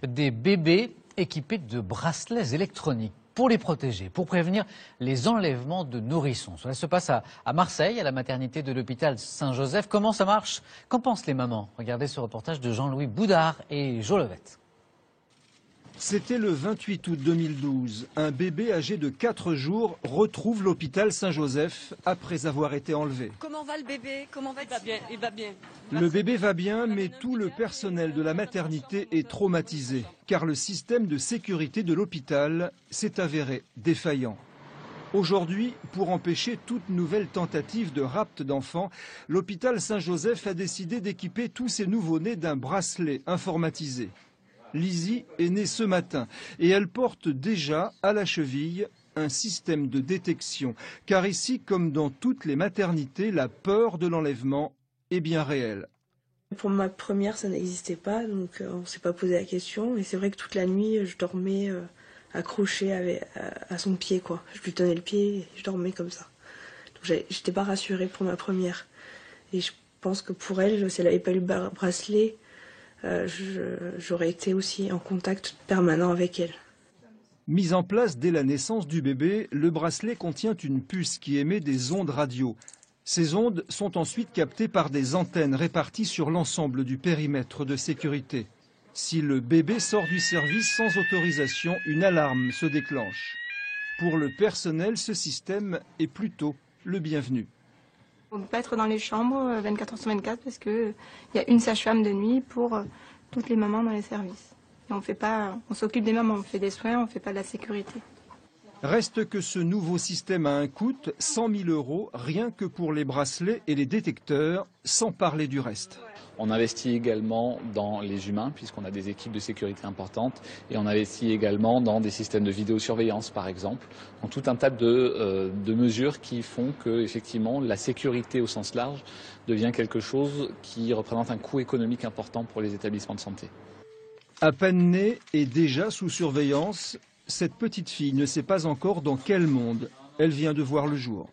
des bébés équipés de bracelets électroniques pour les protéger, pour prévenir les enlèvements de nourrissons. Cela se passe à Marseille, à la maternité de l'hôpital Saint-Joseph. Comment ça marche? Qu'en pensent les mamans? Regardez ce reportage de Jean-Louis Boudard et Jo Levette. C'était le 28 août 2012. Un bébé âgé de 4 jours retrouve l'hôpital Saint-Joseph après avoir été enlevé. Comment va le bébé? Comment va-t-il? Il va bien. Le bébé va bien, mais tout le personnel de la maternité est traumatisé, car le système de sécurité de l'hôpital s'est avéré défaillant. Aujourd'hui, pour empêcher toute nouvelle tentative de rapt d'enfants, l'hôpital Saint-Joseph a décidé d'équiper tous ses nouveau-nés d'un bracelet informatisé. Lizzie est née ce matin et elle porte déjà à la cheville un système de détection. Car ici, comme dans toutes les maternités, la peur de l'enlèvement est bien réelle. Pour ma première, ça n'existait pas, donc on ne s'est pas posé la question. Et c'est vrai que toute la nuit, je dormais accrochée à son pied, quoi. Je lui tenais le pied et je dormais comme ça. Donc j'étais pas rassurée pour ma première. Et je pense que pour elle, si elle n'avait pas eu le bracelet, j'aurais été aussi en contact permanent avec elle. Mis en place dès la naissance du bébé, le bracelet contient une puce qui émet des ondes radio. Ces ondes sont ensuite captées par des antennes réparties sur l'ensemble du périmètre de sécurité. Si le bébé sort du service sans autorisation, une alarme se déclenche. Pour le personnel, ce système est plutôt le bienvenu. On ne peut pas être dans les chambres 24 heures sur 24 parce qu'il y a une sage-femme de nuit pour toutes les mamans dans les services. Et on s'occupe des mamans, on fait des soins, on ne fait pas de la sécurité. Reste que ce nouveau système a un coût, 100 000 € rien que pour les bracelets et les détecteurs, sans parler du reste. On investit également dans les humains, puisqu'on a des équipes de sécurité importantes, et on investit également dans des systèmes de vidéosurveillance, par exemple, dans tout un tas de mesures qui font que, effectivement, la sécurité au sens large devient quelque chose qui représente un coût économique important pour les établissements de santé. À peine née et déjà sous surveillance, cette petite fille ne sait pas encore dans quel monde elle vient de voir le jour.